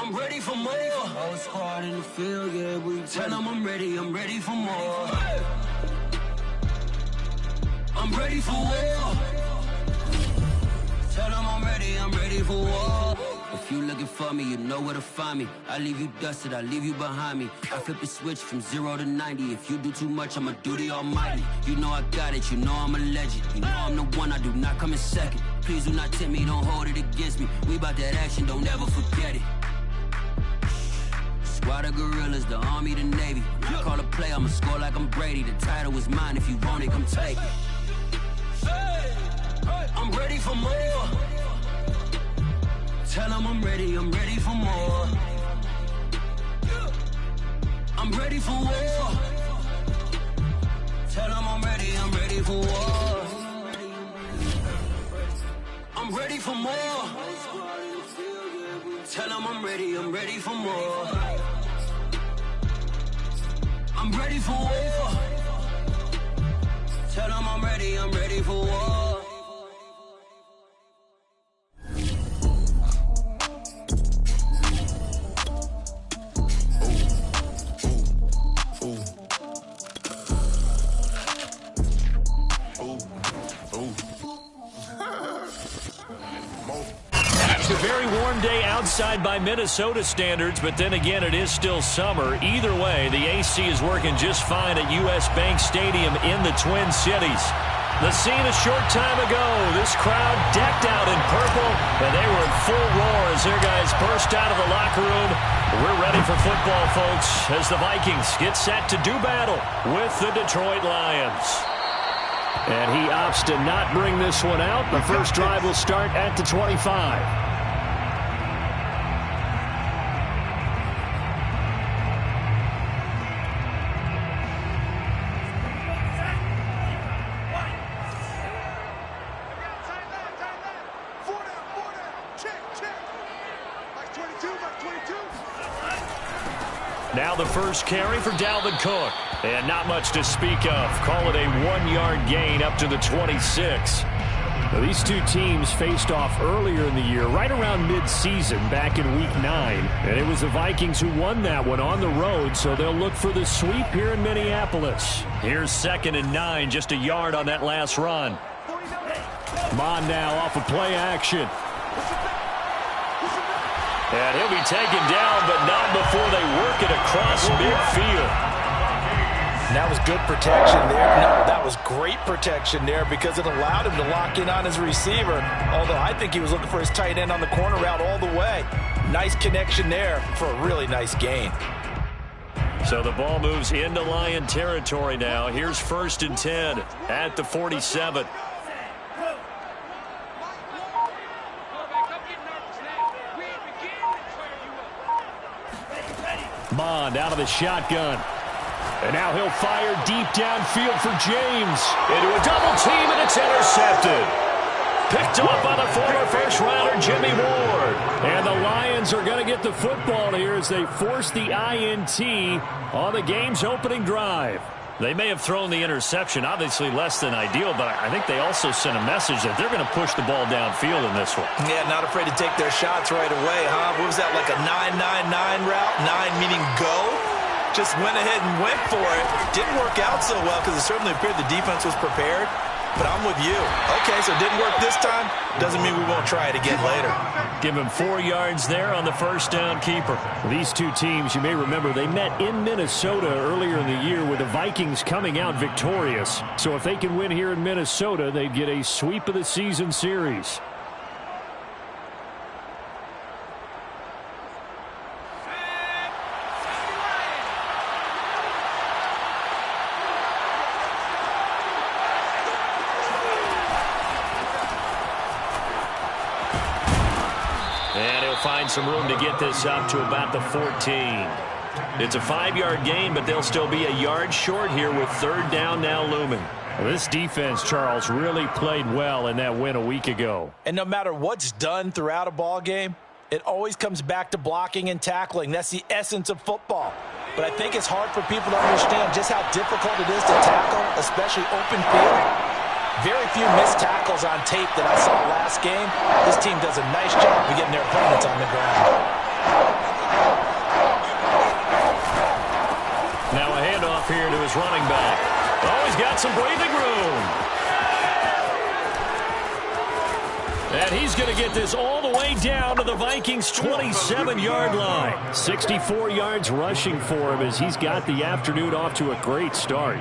I'm ready for more. Whole squad in the field, yeah, we tell them I'm ready for more. I'm ready for war. Tell them I'm ready for war. If you looking for me, you know where to find me. I leave you dusted, I leave you behind me. I flip the switch from 0 to 90. If you do too much, I'ma do the almighty. You know I got it, you know I'm a legend. You know I'm the one, I do not come in second. Please do not tempt me, don't hold it against me. We bout that action, don't ever forget it. Squad of gorillas, the army, the navy. When I call a play, I'ma score like I'm Brady. The title is mine, if you want it, come take it. I'm ready for more. Tell them I'm ready for more. I'm ready for war. Tell them I'm ready for war. I'm ready for more. Tell them I'm ready for more. I'm ready for war. Tell them I'm ready for war. It's a very warm day outside by Minnesota standards, but then again, it is still summer. Either way, the AC is working just fine at U.S. Bank Stadium in the Twin Cities. The scene a short time ago, this crowd decked out in purple, and they were in full roar as their guys burst out of the locker room. We're ready for football, folks, as the Vikings get set to do battle with the Detroit Lions. And he opts to not bring this one out. The first drive will start at the 25. Now the first carry for Dalvin Cook. And not much to speak of. Call it a 1-yard gain up to the 26. Now, these two teams faced off earlier in the year, right around mid-season, back in Week 9. And it was the Vikings who won that one on the road, so they'll look for the sweep here in Minneapolis. Here's 2nd and 9, just a yard on that last run. Mon now off of play action. And he'll be taken down, but not before they work it across midfield. That was good protection there. No, that was great protection there because it allowed him to lock in on his receiver, although I think he was looking for his tight end on the corner route all the way. Nice connection there for a really nice gain. So the ball moves into Lion territory now. Here's 1st and 10 at the 47. Mond out of the shotgun. And now he'll fire deep downfield for James. Into a double team, and it's intercepted. Picked off by the former first-rounder Jimmy Ward. And the Lions are going to get the football here as they force the INT on the game's opening drive. They may have thrown the interception, obviously less than ideal, but I think they also sent a message that they're going to push the ball downfield in this one. Yeah, not afraid to take their shots right away, huh? What was that, like a 9-9-9 route? 9 meaning go? Just went ahead and went for it. Didn't work out so well because it certainly appeared the defense was prepared. But I'm with you. Okay, so it didn't work this time. Doesn't mean we won't try it again later. Give him 4 yards there on the first down keeper. These two teams, you may remember, they met in Minnesota earlier in the year with the Vikings coming out victorious. So if they can win here in Minnesota, they'd get a sweep of the season series. Find some room to get this up to about the 14. It's a 5-yard gain, but they'll still be a yard short here with 3rd down now looming. Well, this defense, Charles, really played well in that win a week ago. And no matter what's done throughout a ball game, it always comes back to blocking and tackling. That's the essence of football. But I think it's hard for people to understand just how difficult it is to tackle, especially open field. Very few missed tackles on tape that I saw last game. This team does a nice job of getting their opponents on the ground. got some breathing room. And he's going to get this all the way down to the Vikings' 27-yard line. 64 yards rushing for him as he's got the afternoon off to a great start.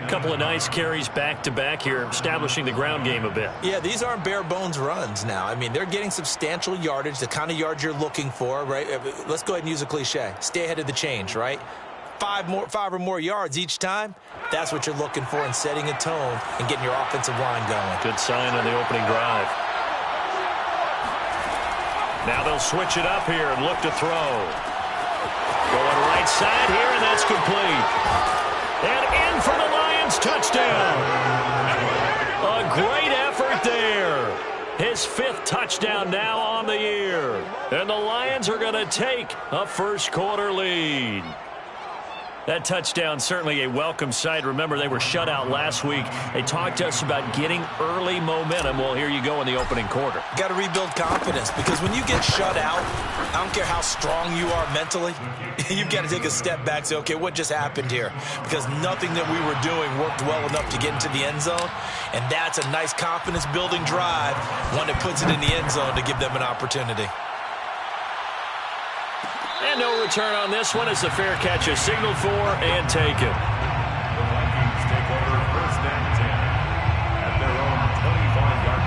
Couple of nice carries back-to-back here, establishing the ground game a bit. Yeah, these aren't bare-bones runs now. I mean, they're getting substantial yardage, the kind of yards you're looking for, right? Let's go ahead and use a cliche. Stay ahead of the change, right? Five or more yards each time, that's what you're looking for in setting a tone and getting your offensive line going. Good sign on the opening drive. Now they'll switch it up here and look to throw. Going right side here, and that's complete. And in for the Lions, touchdown. A great effort there. His 5th touchdown now on the year. And the Lions are going to take a first-quarter lead. That touchdown certainly a welcome sight. Remember, they were shut out last week. They talked to us about getting early momentum. Well, here you go in the opening quarter. Got to rebuild confidence because when you get shut out, I don't care how strong you are mentally, you've got to take a step back and say, okay, what just happened here? Because nothing that we were doing worked well enough to get into the end zone, and that's a nice confidence-building drive, one that puts it in the end zone to give them an opportunity. And no return on this one as the fair catch is signaled for and taken. The Vikings take over 1st and 10 at their own 25-yard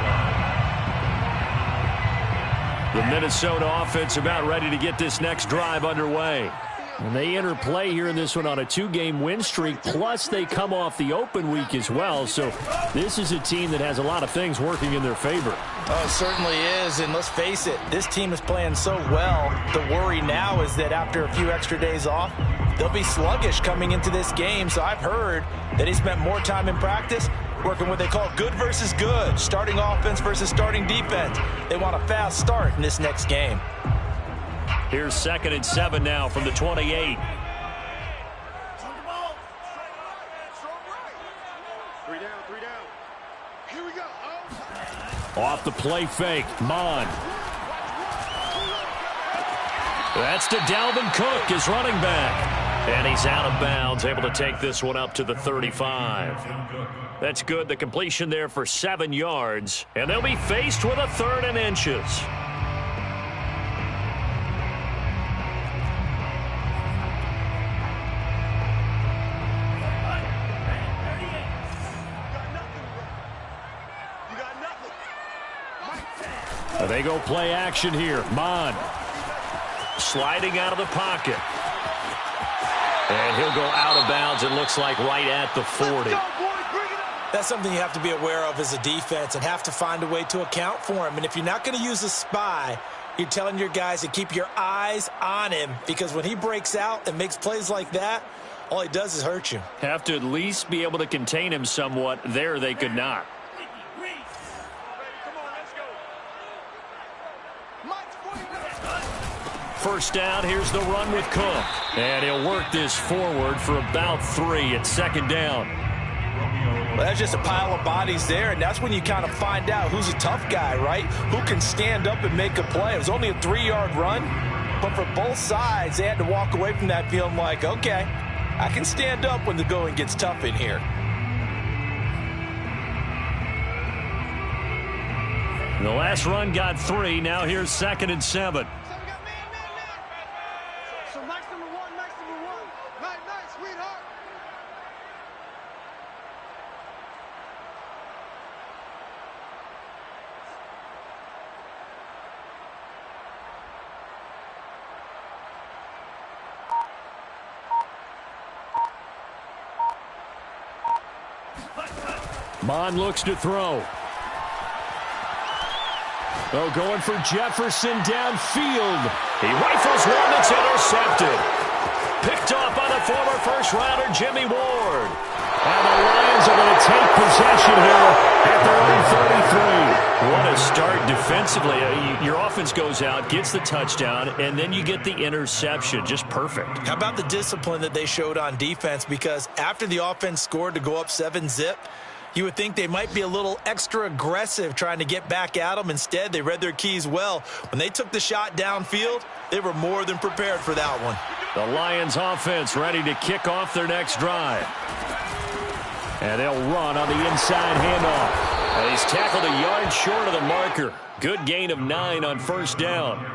line. The Minnesota offense about ready to get this next drive underway. And they enter play here in this one on a 2-game win streak, plus they come off the open week as well. So this is a team that has a lot of things working in their favor. Oh, it certainly is, and let's face it, this team is playing so well. The worry now is that after a few extra days off, they'll be sluggish coming into this game. So I've heard that he spent more time in practice working what they call good versus good, starting offense versus starting defense. They want a fast start in this next game. Here's 2nd and 7 now from the 28. Off the play fake, Mon. That's to Dalvin Cook, his running back. And he's out of bounds, able to take this one up to the 35. That's good. The completion there for 7 yards. And they'll be faced with a 3rd and inches. They go play action here. Mon sliding out of the pocket. And he'll go out of bounds, it looks like, right at the 40. That's something you have to be aware of as a defense and have to find a way to account for him. And if you're not going to use a spy, you're telling your guys to keep your eyes on him, because when he breaks out and makes plays like that, all he does is hurt you. Have to at least be able to contain him somewhat. There they could not. First down, here's the run with Cook. And he'll work this forward for about 3 at 2nd down. Well, that's just a pile of bodies there, and that's when you kind of find out who's a tough guy, right? Who can stand up and make a play. It was only a 3-yard run, but for both sides, they had to walk away from that feeling like, okay, I can stand up when the going gets tough in here. The last run got 3. Now here's 2nd and 7. Mon looks to throw. Oh, going for Jefferson downfield. He rifles one that's intercepted. Picked off by the former first-rounder Jimmy Ward. And the Lions are going to take possession here at their own 33. What a start defensively. Your offense goes out, gets the touchdown, and then you get the interception. Just perfect. How about the discipline that they showed on defense? Because after the offense scored to go up 7-zip, you would think they might be a little extra aggressive trying to get back at them. Instead, they read their keys well. When they took the shot downfield, they were more than prepared for that one. The Lions offense ready to kick off their next drive. And they'll run on the inside handoff. And he's tackled a yard short of the marker. Good gain of 9 on first down.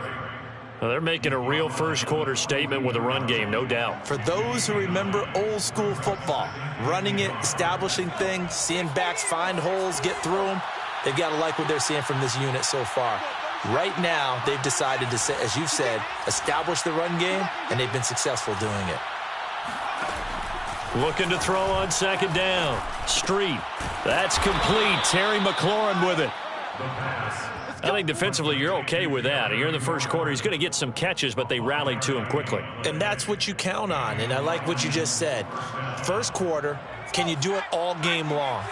Well, they're making a real first-quarter statement with a run game, no doubt. For those who remember old-school football, running it, establishing things, seeing backs find holes, get through them, they've got to like what they're seeing from this unit so far. Right now, they've decided to, as you've said, establish the run game, and they've been successful doing it. Looking to throw on second down. Street. That's complete. Terry McLaurin with it. I think defensively you're okay with that. You're in the first quarter. He's going to get some catches, but they rallied to him quickly. And that's what you count on, and I like what you just said. First quarter, can you do it all game long?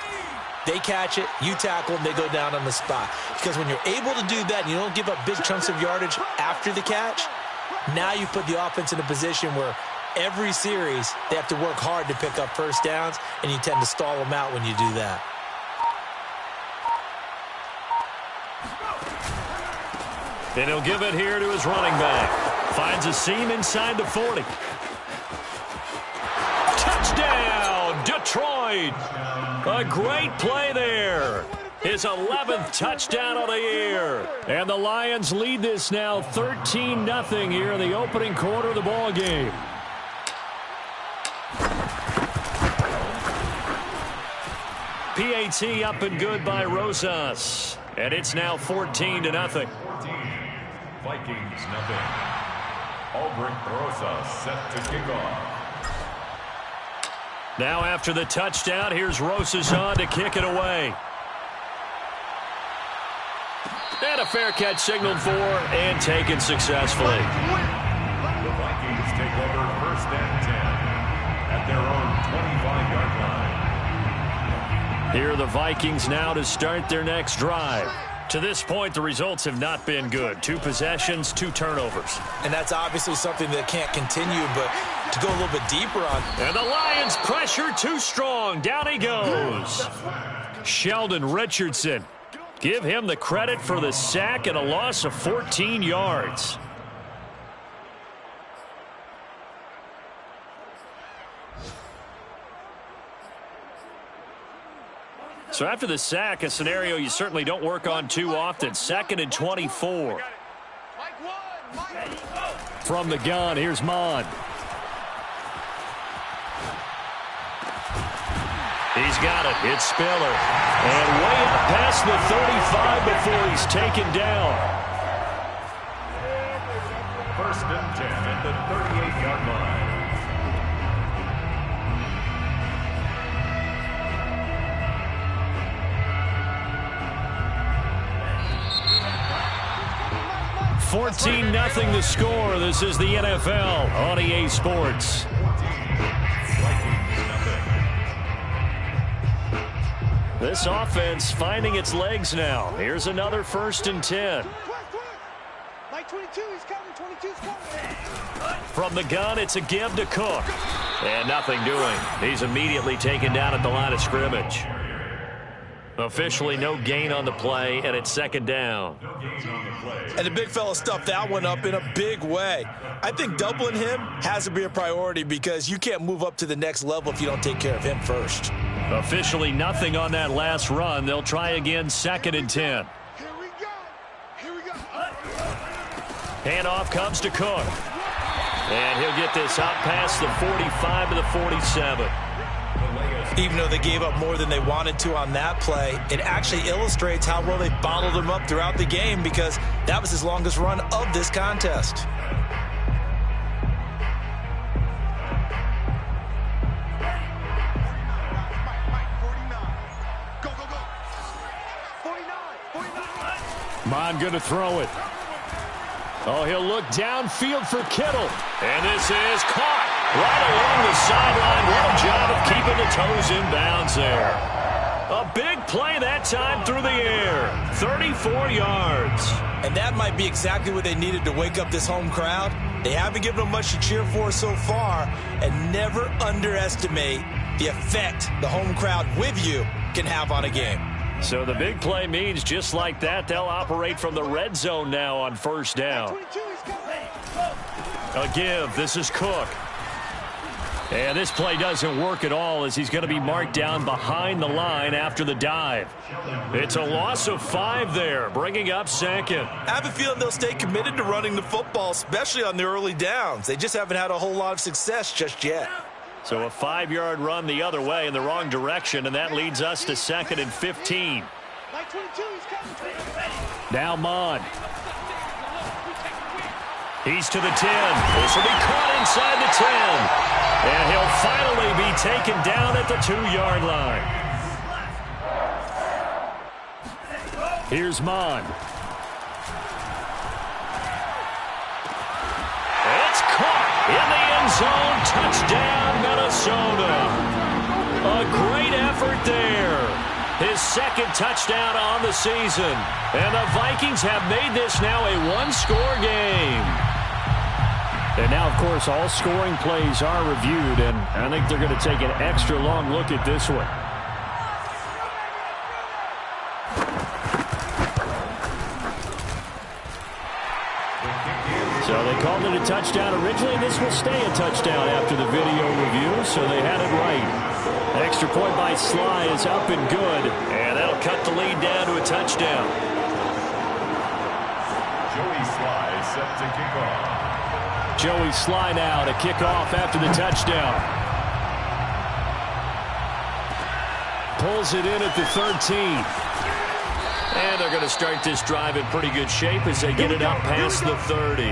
They catch it, you tackle them, they go down on the spot. Because when you're able to do that and you don't give up big chunks of yardage after the catch, now you put the offense in a position where every series they have to work hard to pick up first downs, and you tend to stall them out when you do that. And he'll give it here to his running back. Finds a seam inside the 40. Touchdown, Detroit! A great play there. His 11th touchdown of the year. And the Lions lead this now 13-0 here in the opening quarter of the ball game. PAT up and good by Rosas. And it's now 14-0. Vikings, nothing. Albrecht Rosas set to kick off. Now after the touchdown, here's Rosas on to kick it away. And a fair catch signaled for and taken successfully. The Vikings take over 1st and 10 at their own 25-yard line. Here are the Vikings now to start their next drive. To this point, the results have not been good. 2 possessions, 2 turnovers. And that's obviously something that can't continue, but to go a little bit deeper on. And the Lions pressure too strong. Down he goes. Sheldon Richardson. Give him the credit for the sack and a loss of 14 yards. So after the sack, a scenario you certainly don't work on too often. 2nd and 24. From the gun, here's Mond. He's got it. It's Spiller. And way up past the 35 before he's taken down. 1st and 10 at the 38-yard line. 14-0 the score. This is the NFL on EA Sports. This offense finding its legs now. Here's another 1st and 10. From the gun, it's a give to Cook. And nothing doing. He's immediately taken down at the line of scrimmage. Officially no gain on the play, and it's 2nd down. And the big fella stuffed that one up in a big way. I think doubling him has to be a priority because you can't move up to the next level if you don't take care of him first. Officially nothing on that last run. They'll try again 2nd and 10. Handoff comes to Cook. And he'll get this out past the 45 to the 47. Even though they gave up more than they wanted to on that play, it actually illustrates how well they bottled him up throughout the game because that was his longest run of this contest. Mond going to throw it. Oh, he'll look downfield for Kittle. And this is caught right along the sideline. What a job of keeping the toes in bounds there. A big play that time through the air. 34 yards. And that might be exactly what they needed to wake up this home crowd. They haven't given them much to cheer for so far. And never underestimate the effect the home crowd with you can have on a game. So the big play means just like that, they'll operate from the red zone now on 1st down. A give. This is Cook. And this play doesn't work at all as he's going to be marked down behind the line after the dive. It's a loss of 5 there, bringing up second. I have a feeling they'll stay committed to running the football, especially on the early downs. They just haven't had a whole lot of success just yet. So a 5-yard run the other way in the wrong direction, and that leads us to 2nd and 15. Now Mon. He's to the 10. This will be caught inside the 10. And he'll finally be taken down at the 2-yard line. Here's Mon. It's caught in the end zone. Touchdown, Minnesota. A great effort there. His 2nd touchdown on the season. And the Vikings have made this now a one-score game. And now, of course, all scoring plays are reviewed, and I think they're going to take an extra long look at this one. So they called it a touchdown originally. This will stay a touchdown after the video review, so they had it right. Extra point by Sly is up and good, and that'll cut the lead down to a touchdown. Joey Sly set to kick off. Joey Sly now to kick off after the touchdown. Pulls it in at the 13. And they're going to start this drive in pretty good shape as they get it up past the 30.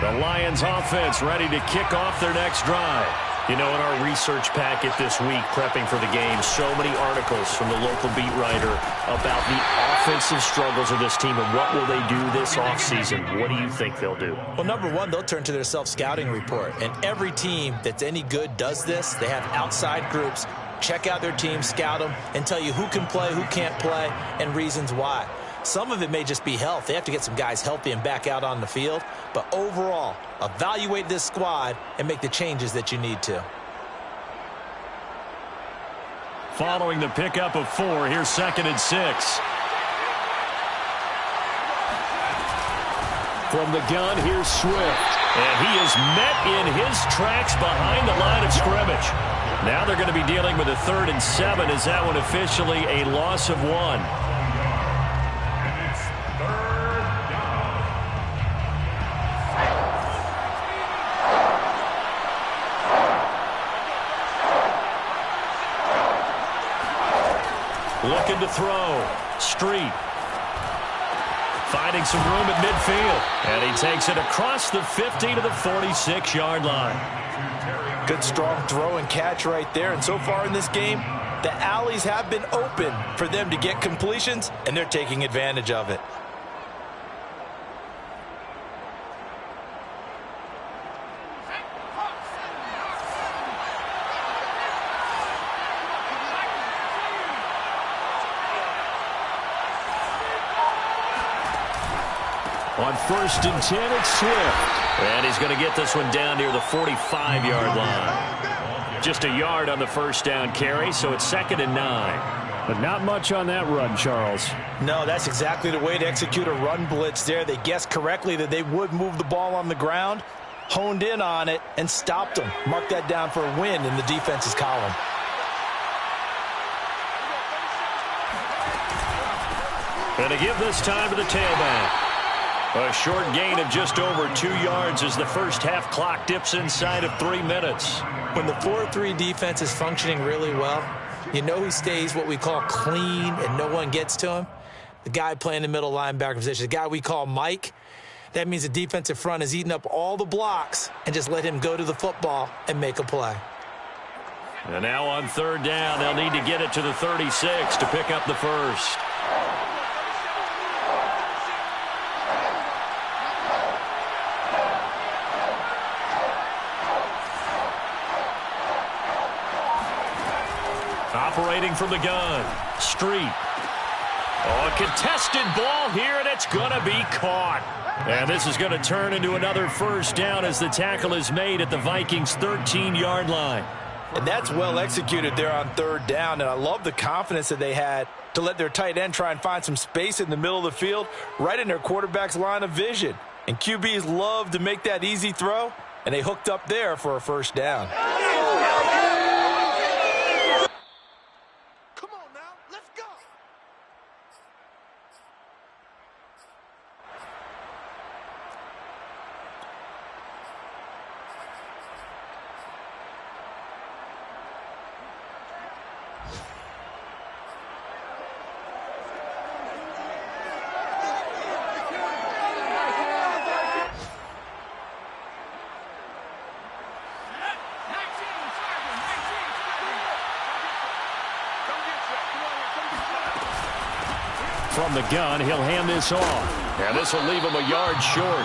The Lions offense ready to kick off their next drive. You know, in our research packet this week, prepping for the game, so many articles from the local beat writer about the offensive struggles of this team and what will they do this offseason. What do you think they'll do? Well, number one, they'll turn to their self-scouting report. And every team that's any good does this. They have outside groups. Check out their team, scout them, and tell you who can play, who can't play, and reasons why. Some of it may just be health. They have to get some guys healthy and back out on the field. But overall, evaluate this squad and make the changes that you need to. Following the pickup of 4, here's 2nd and 6. From the gun, here's Swift. And he is met in his tracks behind the line of scrimmage. Now they're going to be dealing with a 3rd and 7. Is that one officially a loss of 1? Looking to throw. Street. Finding some room at midfield. And he takes it across the 50 to the 46-yard line. Good strong throw and catch right there. And so far in this game, the alleys have been open for them to get completions, and they're taking advantage of it. On 1st and 10, it's Swift. And he's going to get this one down near the 45-yard line. Just a yard on the first down carry, so it's 2nd and 9. But not much on that run, Charles. No, that's exactly the way to execute a run blitz there. They guessed correctly that they would move the ball on the ground, honed in on it, and stopped them. Mark that down for a win in the defense's column. And to give this time to the tailback. A short gain of just over 2 yards as the first half clock dips inside of 3 minutes. When the 4-3 defense is functioning really well, you know he stays what we call clean and no one gets to him. The guy playing the middle linebacker position, the guy we call Mike, that means the defensive front is eating up all the blocks and just let him go to the football and make a play. And now on 3rd down, they'll need to get it to the 36 to pick up the first. Operating from the gun, Street. Oh, a contested ball here, and it's going to be caught. And this is going to turn into another first down as the tackle is made at the Vikings' 13-yard line. And that's well executed there on third down. And I love the confidence that they had to let their tight end try and find some space in the middle of the field, right in their quarterback's line of vision. And QBs love to make that easy throw, and they hooked up there for a first down. From the gun, he'll hand this off. And this will leave him a yard short.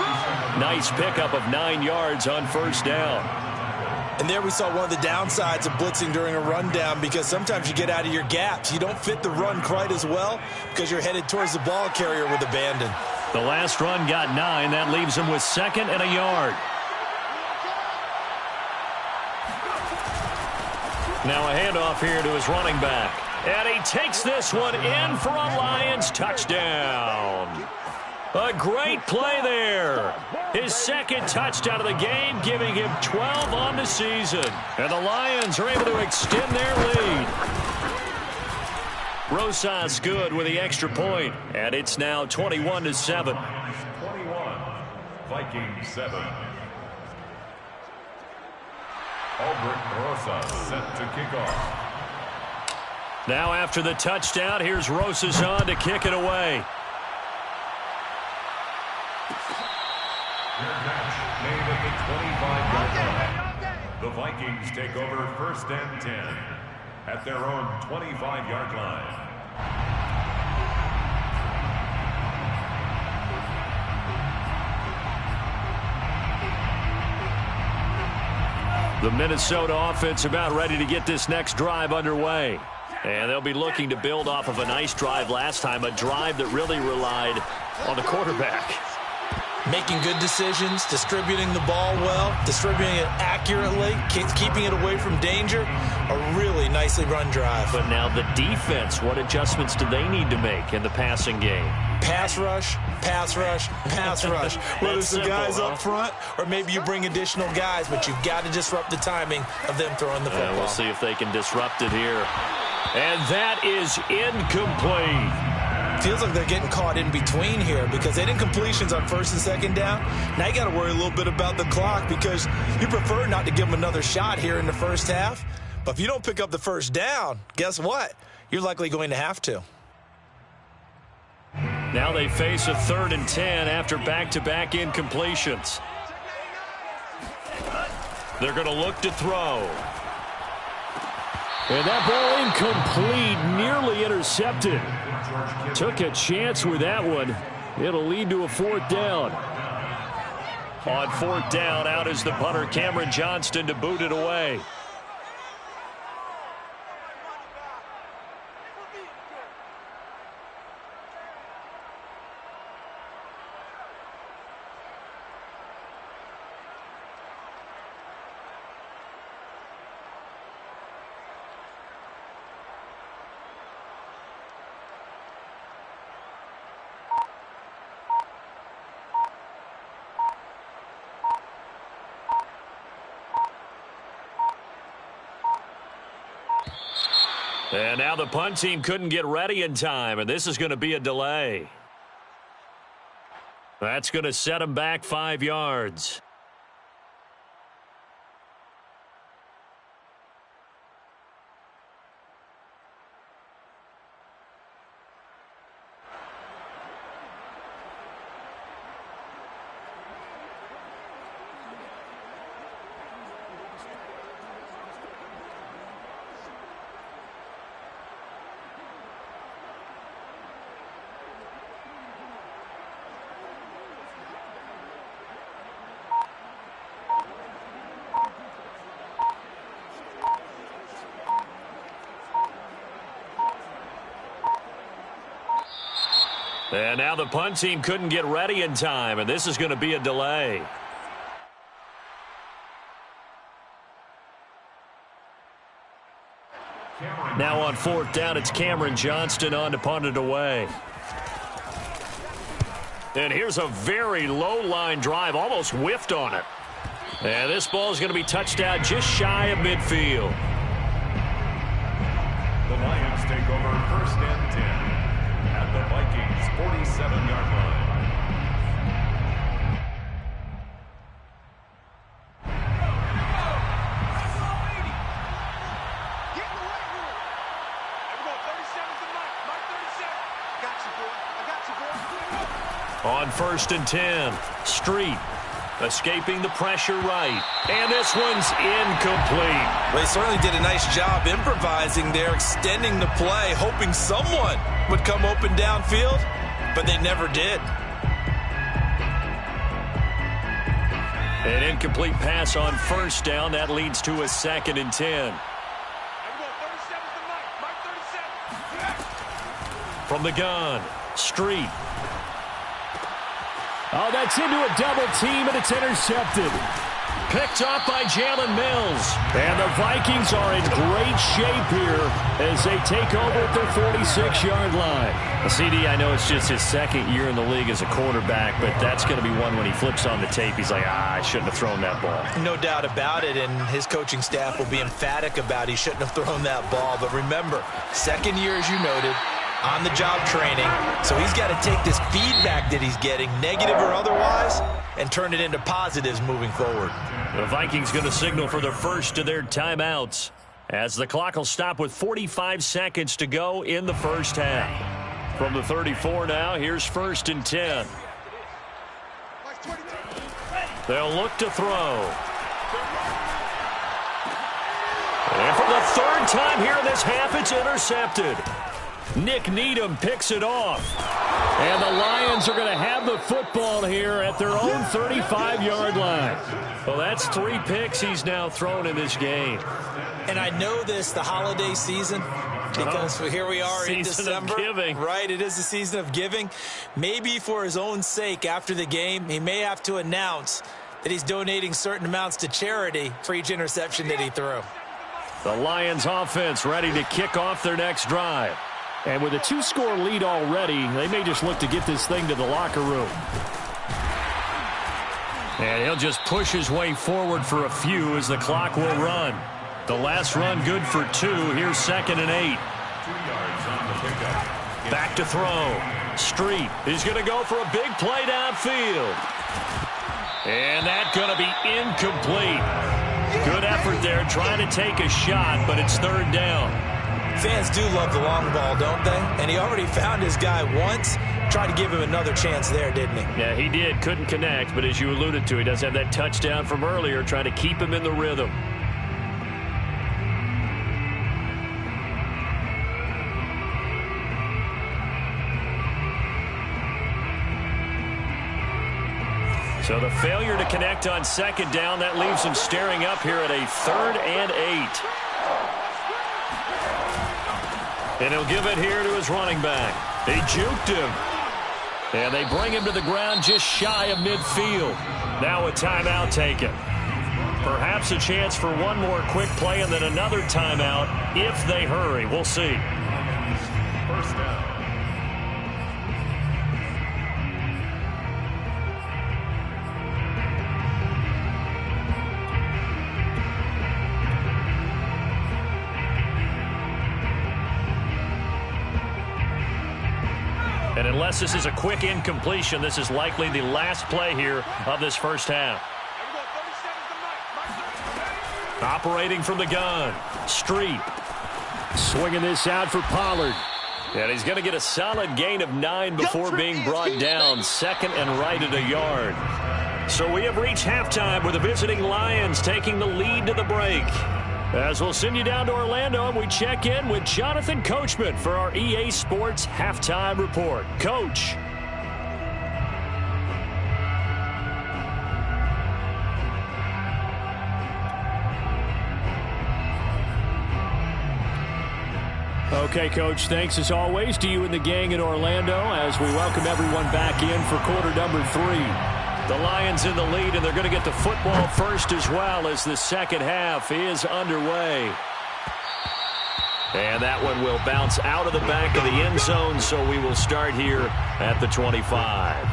Nice pickup of 9 yards on first down. And there we saw one of the downsides of blitzing during a rundown, because sometimes you get out of your gaps. You don't fit the run quite as well because you're headed towards the ball carrier with abandon. The last run got 9. That leaves him with 2nd and a yard. Now a handoff here to his running back. And he takes this one in for a Lions touchdown. A great play there. His 2nd touchdown of the game, giving him 12 on the season. And the Lions are able to extend their lead. Rosas good with the extra point. And it's now 21-7. 21, Vikings 7. Albert Rosas set to kick off. Now after the touchdown, here's Rosas on to kick it away. Made at the 25-yard line. The Vikings take over 1st and 10 at their own 25-yard line. The Minnesota offense about ready to get this next drive underway. And they'll be looking to build off of a nice drive last time, a drive that really relied on the quarterback. Making good decisions, distributing the ball well, distributing it accurately, keeping it away from danger. A really nicely run drive. But now the defense, what adjustments do they need to make in the passing game? Pass rush, pass rush, pass rush. Whether it's the guys up front or maybe you bring additional guys, but you've got to disrupt the timing of them throwing the football. We'll see if they can disrupt it here. And that is incomplete. Feels like they're getting caught in between here because they didn't completions on 1st and 2nd down. Now you got to worry a little bit about the clock because you prefer not to give them another shot here in the first half. But if you don't pick up the first down, guess what? You're likely going to have to. Now they face a 3rd and 10 after back-to-back incompletions. They're going to look to throw. And that ball incomplete, nearly intercepted. Took a chance with that one. It'll lead to a 4th down. On 4th down, out is the punter, Cameron Johnston, to boot it away. And now the punt team couldn't get ready in time, and this is going to be a delay. That's going to set them back 5 yards. And now the punt team couldn't get ready in time, and this is going to be a delay. Now on 4th down, it's Cameron Johnston on to punt it away. And here's a very low-line drive, almost whiffed on it. And this ball is going to be touched out just shy of midfield. The Lions take over 1st and 10 at the Vikings' 47-yard line. On 1st and 10, Street escaping the pressure right. And this one's incomplete. They certainly did a nice job improvising there, extending the play, hoping someone would come open downfield, but they never did. An incomplete pass on 1st down. That leads to a 2nd and 10. From the gun, Street. Oh, that's into a double team, and it's intercepted. Picked off by Jalen Mills. And the Vikings are in great shape here as they take over at their 46-yard line. CD, I know it's just his 2nd year in the league as a quarterback, but that's going to be one when he flips on the tape. He's like, I shouldn't have thrown that ball. No doubt about it, and his coaching staff will be emphatic about he shouldn't have thrown that ball. But remember, 2nd year, as you noted, on-the-job training, so he's got to take this feedback that he's getting, negative or otherwise, and turn it into positives moving forward. The Vikings going to signal for the first of their timeouts as the clock will stop with 45 seconds to go in the first half. From the 34 now, here's 1st and 10. They'll look to throw. And for the 3rd time here in this half, it's intercepted. Nick Needham picks it off. And the Lions are going to have the football here at their own 35-yard line. Well, that's 3 picks he's now thrown in this game. And I know this, the holiday season, because here we are in December. Season of giving. Right, it is the season of giving. Maybe for his own sake after the game, he may have to announce that he's donating certain amounts to charity for each interception that he threw. The Lions offense ready to kick off their next drive. And with a 2-score lead already, they may just look to get this thing to the locker room. And he'll just push his way forward for a few as the clock will run. The last run good for 2. Here's 2nd and 8. 2 yards on the pickup. Back to throw. Street is going to go for a big play downfield. And that's going to be incomplete. Good effort there trying to take a shot, but it's 3rd down. Fans do love the long ball, don't they? And he already found his guy once. Tried to give him another chance there, didn't he? Yeah, he did. Couldn't connect, but as you alluded to, he does have that touchdown from earlier, trying to keep him in the rhythm. So the failure to connect on 2nd down, that leaves him staring up here at a 3rd and 8. And he'll give it here to his running back. He juked him. And they bring him to the ground just shy of midfield. Now a timeout taken. Perhaps a chance for one more quick play and then another timeout if they hurry. We'll see. 1st down. And unless this is a quick incompletion, this is likely the last play here of this first half. Operating from the gun, Street. Swinging this out for Pollard. And he's going to get a solid gain of 9 before being brought down. 2nd and right at a yard. So we have reached halftime with the visiting Lions taking the lead to the break. As we'll send you down to Orlando, and we check in with Jonathan Coachman for our EA Sports Halftime Report. Coach. Okay, Coach, thanks as always to you and the gang in Orlando as we welcome everyone back in for quarter number 3. The Lions in the lead, and they're going to get the football first as well as the second half is underway. And that one will bounce out of the back of the end zone, so we will start here at the 25.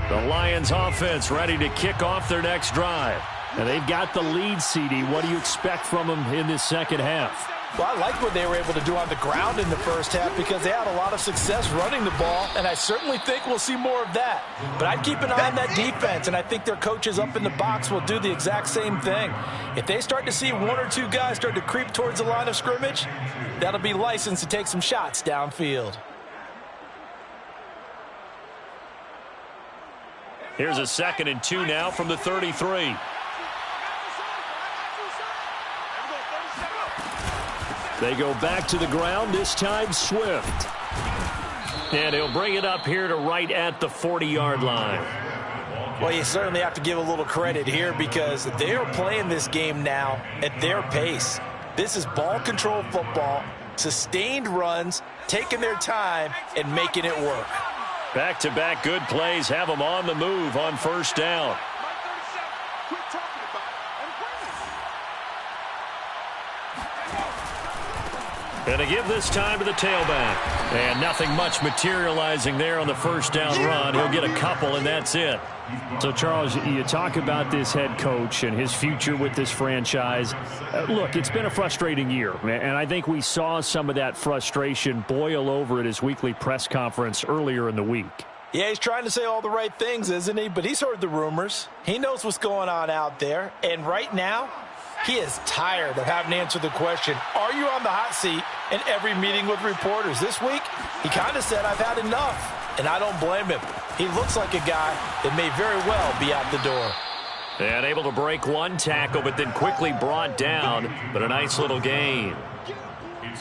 The Lions offense ready to kick off their next drive. And they've got the lead, CD. What do you expect from them in this second half? Well, I like what they were able to do on the ground in the first half because they had a lot of success running the ball, and I certainly think we'll see more of that. But I'd keep an eye on that defense, and I think their coaches up in the box will do the exact same thing. If they start to see one or two guys start to creep towards the line of scrimmage, that'll be licensed to take some shots downfield. Here's a 2nd and 2 now from the 33. They go back to the ground, this time Swift. And he'll bring it up here to right at the 40-yard line. Well, you certainly have to give a little credit here because they are playing this game now at their pace. This is ball control football, sustained runs, taking their time, and making it work. Back-to-back good plays have them on the move on first down. And to give this time to the tailback. And nothing much materializing there on the first down run. He'll get a couple, and that's it. So, Charles, you talk about this head coach and his future with this franchise. Look, it's been a frustrating year, and I think we saw some of that frustration boil over at his weekly press conference earlier in the week. Yeah, he's trying to say all the right things, isn't he? But he's heard the rumors. He knows what's going on out there. And right now, he is tired of having to answer the question, are you on the hot seat in every meeting with reporters? This week, he kind of said, I've had enough. And I don't blame him. He looks like a guy that may very well be out the door. And able to break one tackle, but then quickly brought down. But a nice little gain.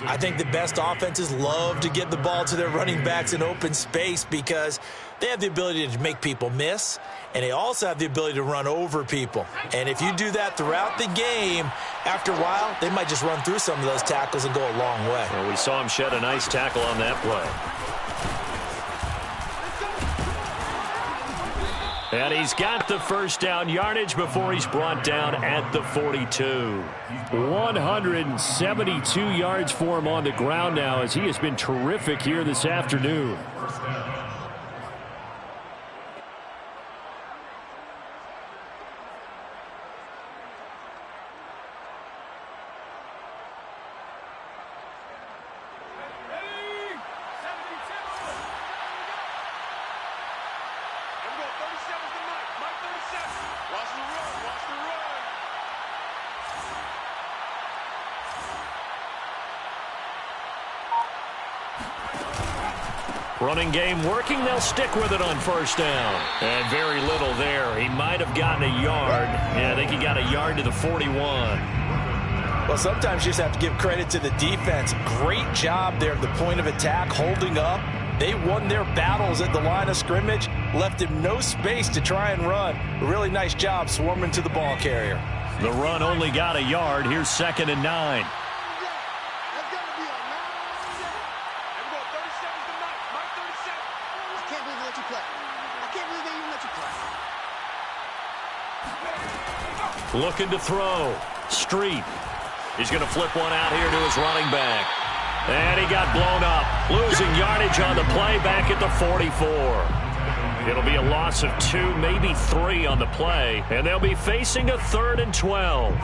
I think the best offenses love to get the ball to their running backs in open space because they have the ability to make people miss, and they also have the ability to run over people. And if you do that throughout the game, after a while, they might just run through some of those tackles and go a long way. Well, we saw him shed a nice tackle on that play. And he's got the first down yardage before he's brought down at the 42. 172 yards for him on the ground now as he has been terrific here this afternoon. Running game working. They'll stick with it on first down. And very little there. He might have gotten a yard. Yeah, I think he got a yard to the 41. Well, sometimes you just have to give credit to the defense. Great job there at the point of attack, holding up. They won their battles at the line of scrimmage, left him no space to try and run. A really nice job swarming to the ball carrier. The run only got a yard. Here's 2nd and 9. Looking to throw. Street. He's going to flip one out here to his running back. And he got blown up. Losing yardage on the play back at the 44. It'll be a loss of 2, maybe 3 on the play. And they'll be facing a 3rd and 12.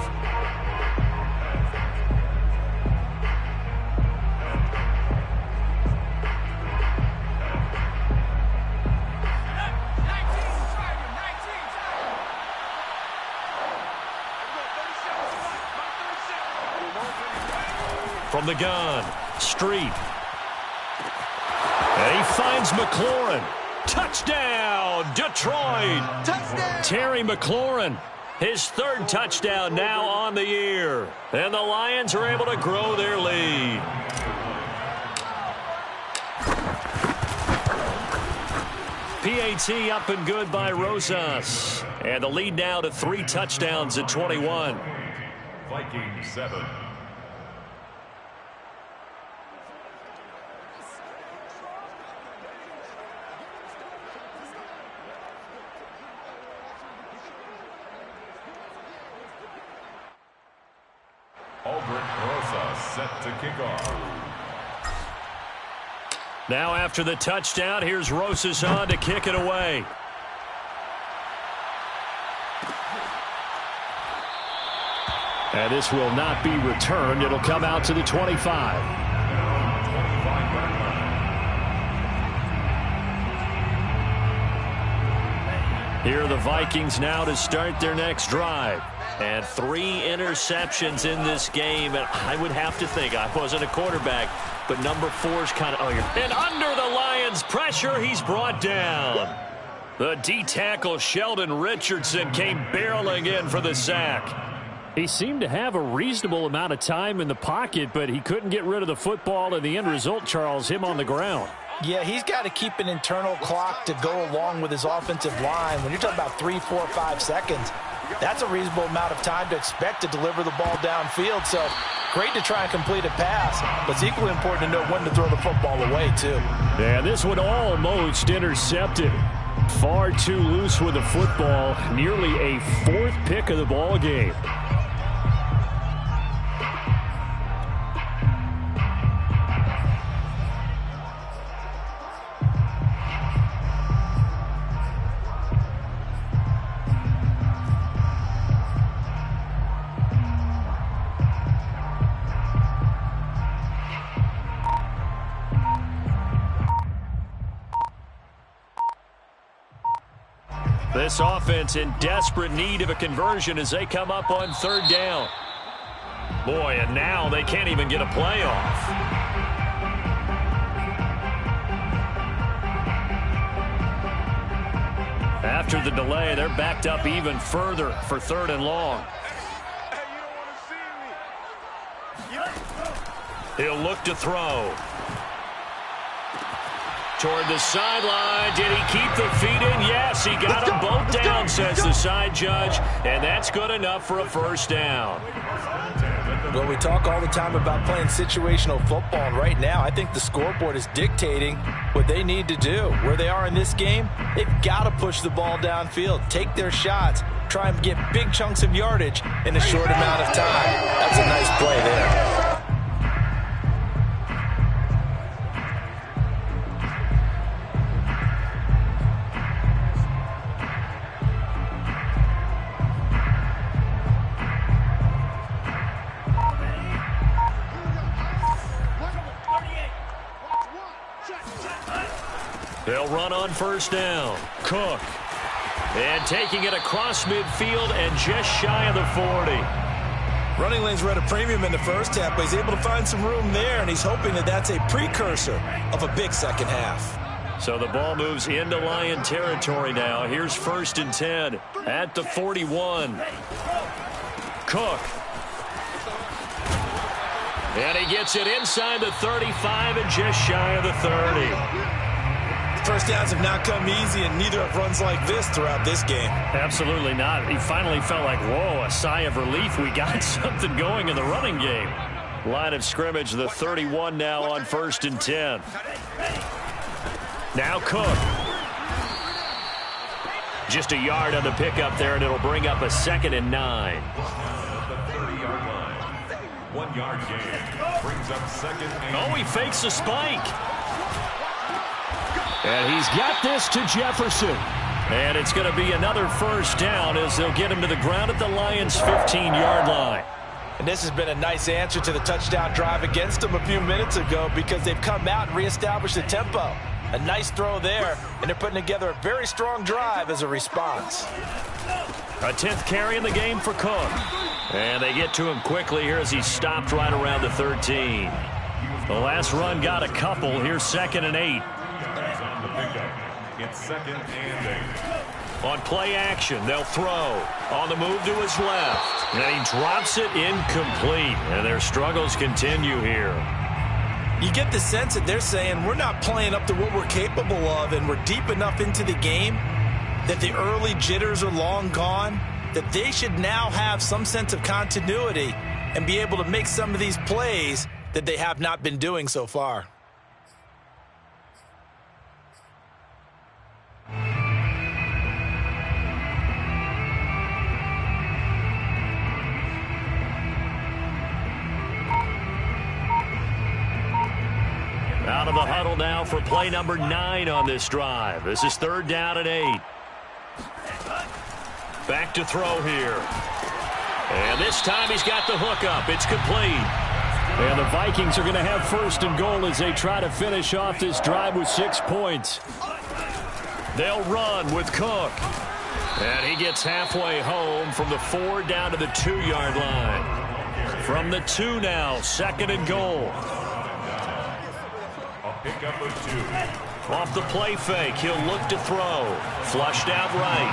From the gun, Street. And he finds McLaurin. Touchdown, Detroit. Touchdown. Terry McLaurin, his 3rd touchdown now on the year. And the Lions are able to grow their lead. PAT up and good by Rosas. And the lead now to 3 touchdowns at 21. Vikings 7. Set to kick off. Now after the touchdown, here's Rosas on to kick it away. And this will not be returned. It'll come out to the 25. Here are the Vikings now to start their next drive. And 3 interceptions in this game. And I would have to think, I wasn't a quarterback, but number 4's kind of... And under the Lions' pressure, he's brought down. The D-tackle Sheldon Richardson came barreling in for the sack. He seemed to have a reasonable amount of time in the pocket, but he couldn't get rid of the football, and the end result, Charles, him on the ground. Yeah, he's got to keep an internal clock to go along with his offensive line. When you're talking about 3, 4, 5 seconds, that's a reasonable amount of time to expect to deliver the ball downfield. So great to try and complete a pass, but it's equally important to know when to throw the football away, too. Yeah, this one almost intercepted. Far too loose with the football. Nearly a 4th pick of the ball game. This offense in desperate need of a conversion as they come up on 3rd down. Boy, and now they can't even get a play off. After the delay, they're backed up even further for 3rd and long. He'll look to throw. Toward the sideline. Did he keep the feet in? Yes, he got them both down, says the side judge. And that's good enough for a 1st down. Well, we talk all the time about playing situational football. And right now, I think the scoreboard is dictating what they need to do. Where they are in this game, they've got to push the ball downfield, take their shots, try and get big chunks of yardage in a short amount of time. That's a nice play there. They'll run on 1st down. Cook. And taking it across midfield and just shy of the 40. Running lanes were at a premium in the first half, but he's able to find some room there, and he's hoping that that's a precursor of a big second half. So the ball moves into Lion territory now. Here's 1st and 10 at the 41. Cook. And he gets it inside the 35 and just shy of the 30. First downs have not come easy, and neither have runs like this throughout this game. Absolutely not. He finally felt like, whoa, a sigh of relief. We got something going in the running game. Line of scrimmage, the 31 now on 1st and 10. Now Cook. Just a yard on the pickup there, and it'll bring up a 2nd and 9. The 30-yard line. 1-yard gain. Brings up 2nd and... Oh, he fakes a spike. And he's got this to Jefferson. And it's going to be another 1st down as they'll get him to the ground at the Lions' 15-yard line. And this has been a nice answer to the touchdown drive against them a few minutes ago because they've come out and reestablished the tempo. A nice throw there, and they're putting together a very strong drive as a response. A 10th carry in the game for Cook. And they get to him quickly here as he stopped right around the 13. The last run got a couple. Here's 2nd and 8. On the pickup. It's 2nd and 8. On play action, they'll throw. On the move to his left. And he drops it incomplete. And their struggles continue here. You get the sense that they're saying we're not playing up to what we're capable of, and we're deep enough into the game that the early jitters are long gone, that they should now have some sense of continuity and be able to make some of these plays that they have not been doing so far. Out of the huddle now for play number 9 on this drive. This is 3rd down and 8. Back to throw here. And this time he's got the hook up. It's complete. And the Vikings are going to have 1st and goal as they try to finish off this drive with 6 points. They'll run with Cook. And he gets halfway home from the 4 down to the 2-yard line. From the 2 now, 2nd and goal. Pickup of 2. Off the play fake, he'll look to throw. Flushed out right.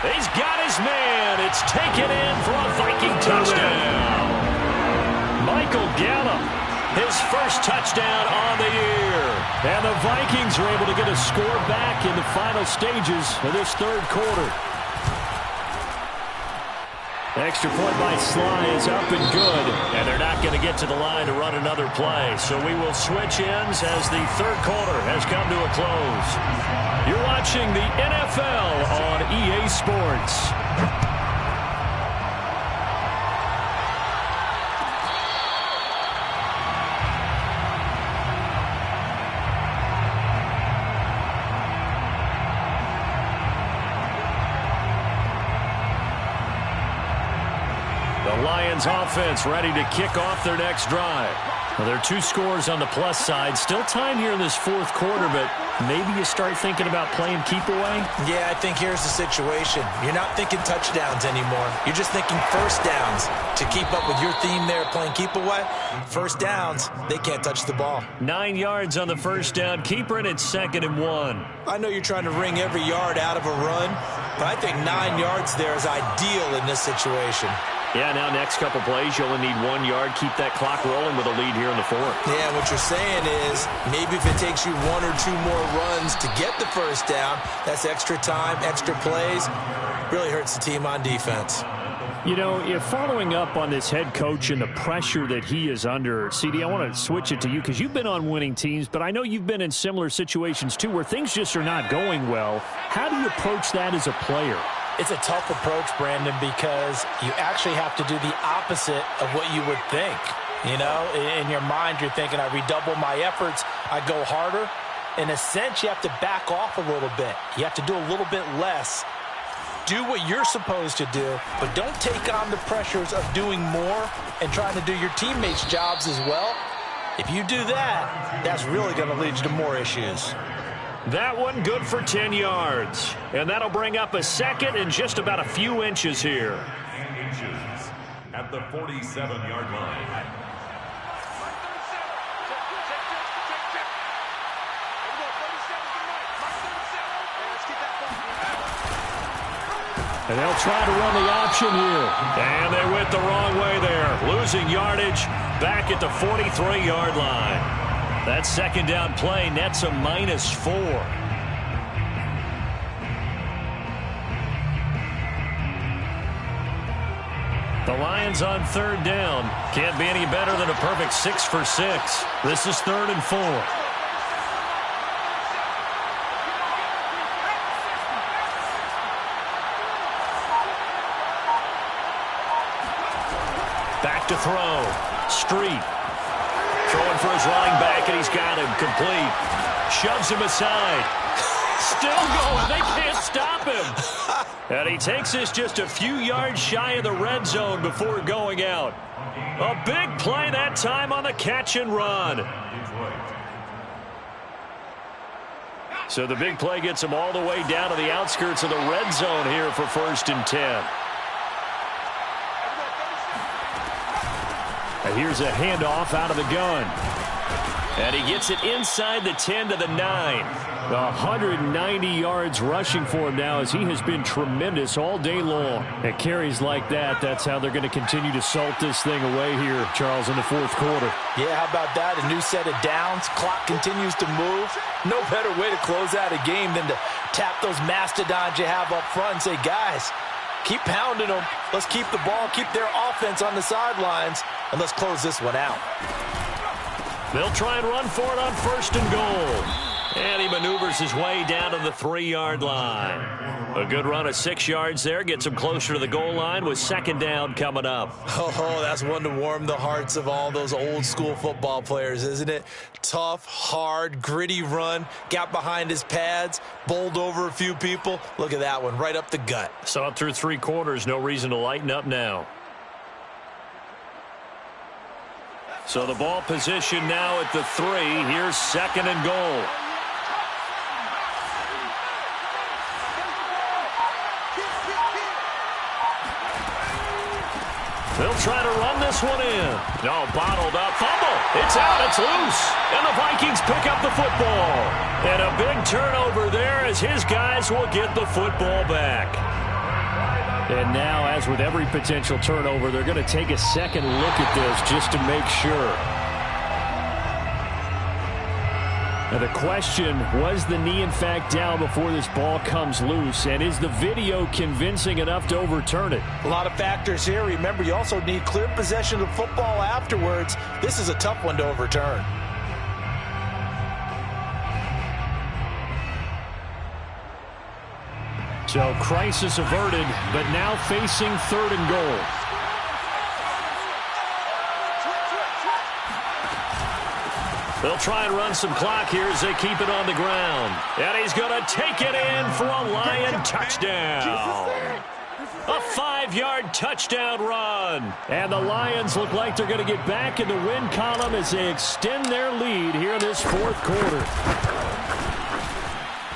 He's got his man. It's taken in for a Viking touchdown. Michael Gallup, his first touchdown on the year. And the Vikings are able to get a score back in the final stages of this 3rd quarter. Extra point by Sly is up and good, and they're not going to get to the line to run another play. So we will switch ends as the 3rd quarter has come to a close. You're watching the NFL on EA Sports. Lions offense ready to kick off their next drive. Well, there are 2 scores on the plus side. Still time here in this 4th quarter, but maybe you start thinking about playing keep away? Yeah, I think here's the situation. You're not thinking touchdowns anymore. You're just thinking 1st downs. To keep up with your theme there, playing keep away, 1st downs, they can't touch the ball. 9 yards on the 1st down. Keeper, and it's 2nd and 1. I know you're trying to wring every yard out of a run, but I think 9 yards there is ideal in this situation. Yeah, now next couple plays, you only need 1 yard. Keep that clock rolling with a lead here in the 4th. Yeah, what you're saying is maybe if it takes you 1 or 2 more runs to get the 1st down, that's extra time, extra plays. Really hurts the team on defense. You know, if following up on this head coach and the pressure that he is under, CD, I want to switch it to you because you've been on winning teams, but I know you've been in similar situations too where things just are not going well. How do you approach that as a player? It's a tough approach, Brandon, because you actually have to do the opposite of what you would think. You know, in your mind, you're thinking, I redouble my efforts, I go harder. In a sense, you have to back off a little bit. You have to do a little bit less. Do what you're supposed to do, but don't take on the pressures of doing more and trying to do your teammates' jobs as well. If you do that, that's really going to lead you to more issues. That one good for 10 yards. And that'll bring up a 2nd and just about a few inches here. Inches at the 47-yard line. And they'll try to run the option here. And they went the wrong way there. Losing yardage back at the 43-yard line. That 2nd down play nets a -4. The Lions on 3rd down. Can't be any better than a perfect 6 for 6. This is 3rd and 4. Back to throw. Street. Throwing for his running back, and he's got him complete. Shoves him aside. Still going. They can't stop him. And he takes this just a few yards shy of the red zone before going out. A big play that time on the catch and run. So the big play gets him all the way down to the outskirts of the red zone here for 1st and 10. And here's a handoff out of the gun. And he gets it inside the 10 to the 9. 190 yards rushing for him now as he has been tremendous all day long. At carries like that, that's how they're going to continue to salt this thing away here, Charles, in the fourth quarter. Yeah, how about that? A new set of downs. Clock continues to move. No better way to close out a game than to tap those mastodons you have up front and say, guys, keep pounding them. Let's keep the ball, keep their offense on the sidelines, and let's close this one out. They'll try and run for it on first and goal. And he maneuvers his way down to the 3-yard line. A good run of 6 yards there. Gets him closer to the goal line with second down coming up. Oh, that's one to warm the hearts of all those old school football players, isn't it? Tough, hard, gritty run. Got behind his pads. Bowled over a few people. Look at that one, right up the gut. Saw it through 3 quarters. No reason to lighten up now. So the ball position now at the 3. Here's second and goal. They'll try to run this one in. No, bottled up. Fumble. It's out. It's loose. And the Vikings pick up the football. And a big turnover there as his guys will get the football back. And now, as with every potential turnover, they're going to take a second look at this just to make sure. Now the question, was the knee in fact down before this ball comes loose? And is the video convincing enough to overturn it? A lot of factors here. Remember, you also need clear possession of football afterwards. This is a tough one to overturn. So crisis averted, but now facing third and goal. They'll try and run some clock here as they keep it on the ground. And he's going to take it in for a Lion touchdown. A 5-yard touchdown run. And the Lions look like they're going to get back in the win column as they extend their lead here in this fourth quarter.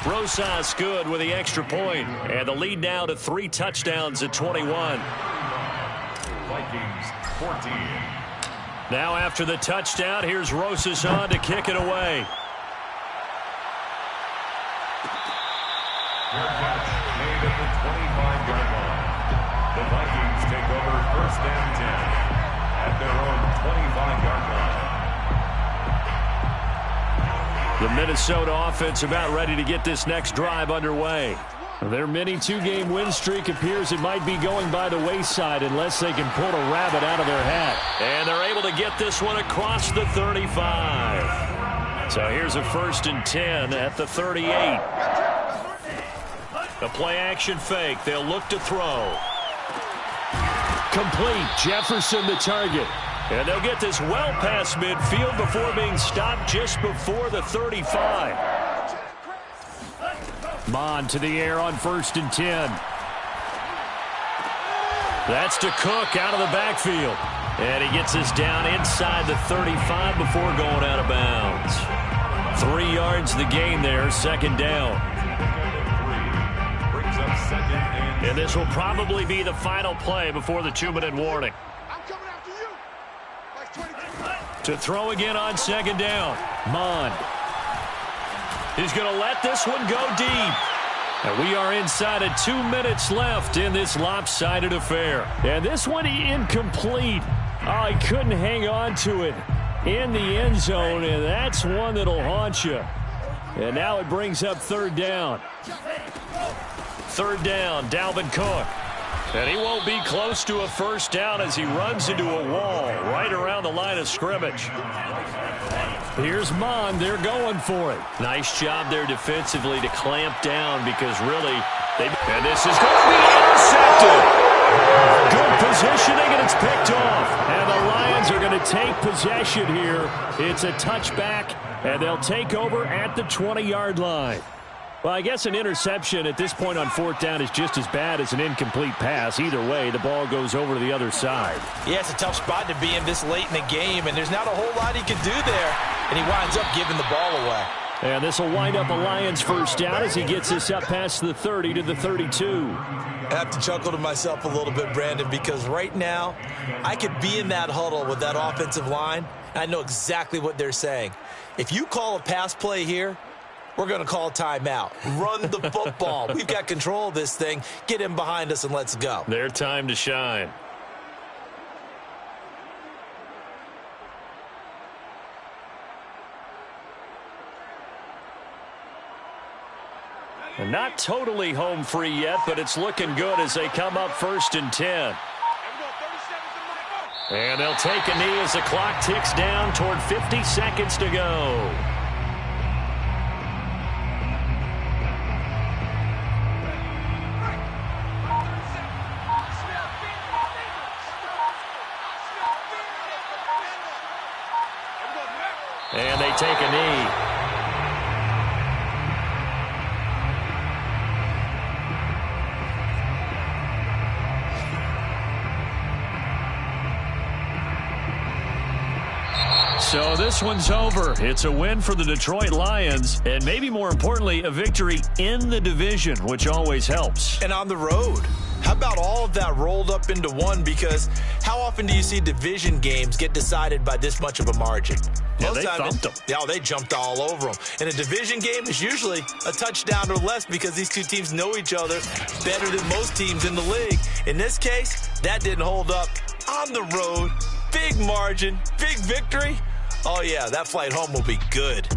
Rosas good with the extra point. And the lead now to 3 touchdowns at 21. Vikings 14. Now after the touchdown, here's Rosas on to kick it away. Fair catch made at the 25-yard line. The Vikings take over first and 10 at their own 25-yard line. The Minnesota offense about ready to get this next drive underway. Their mini 2-game win streak appears it might be going by the wayside unless they can pull a rabbit out of their hat. And they're able to get this one across the 35. So here's a first and 10 at the 38. A play-action fake. They'll look to throw. Complete. Jefferson the target. And they'll get this well past midfield before being stopped just before the 35. Mon to the air on first and 10. That's to Cook out of the backfield. And he gets this down inside the 35 before going out of bounds. 3 yards the gain there, second down. Brings up second And this will probably be the final play before the 2-minute warning. To throw again on second down. Mon. He's going to let this one go deep. And we are inside of 2 minutes left in this lopsided affair. And this one incomplete. Oh, he couldn't hang on to it in the end zone, and that's one that'll haunt you. And now it brings up third down. Third down, Dalvin Cook. And he won't be close to a first down as he runs into a wall right around the line of scrimmage. Here's Mon. They're going for it. Nice job there defensively to clamp down because really, and this is going to be intercepted. Good positioning, and it's picked off. And the Lions are going to take possession here. It's a touchback, and they'll take over at the 20-yard line. Well, I guess an interception at this point on fourth down is just as bad as an incomplete pass. Either way, the ball goes over to the other side. Yeah, it's a tough spot to be in this late in the game, and there's not a whole lot he can do there, and he winds up giving the ball away. And this will wind up a Lions first down as he gets this up past the 30 to the 32. I have to chuckle to myself a little bit, Brandon, because right now I could be in that huddle with that offensive line, I know exactly what they're saying. If you call a pass play here, we're going to call timeout. Run the football. We've got control of this thing. Get him behind us and let's go. Their time to shine. And not totally home free yet, but it's looking good as they come up 1st and 10. And they'll take a knee as the clock ticks down toward 50 seconds to go. And they take a knee. So this one's over. It's a win for the Detroit Lions, and maybe more importantly, a victory in the division, which always helps. And on the road. How about all of that rolled up into one? Because how often do you see division games get decided by this much of a margin? Yeah, they thumped them. Yeah, they jumped all over them. And a division game is usually a touchdown or less because these two teams know each other better than most teams in the league. In this case, that didn't hold up. On the road, big margin, big victory. Oh, yeah, that flight home will be good.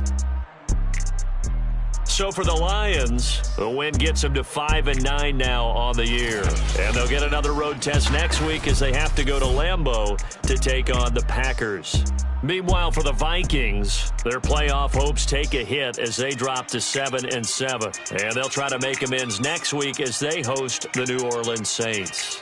So for the Lions, the win gets them to 5-9 now on the year. And they'll get another road test next week as they have to go to Lambeau to take on the Packers. Meanwhile, for the Vikings, their playoff hopes take a hit as they drop to 7-7. And they'll try to make amends next week as they host the New Orleans Saints.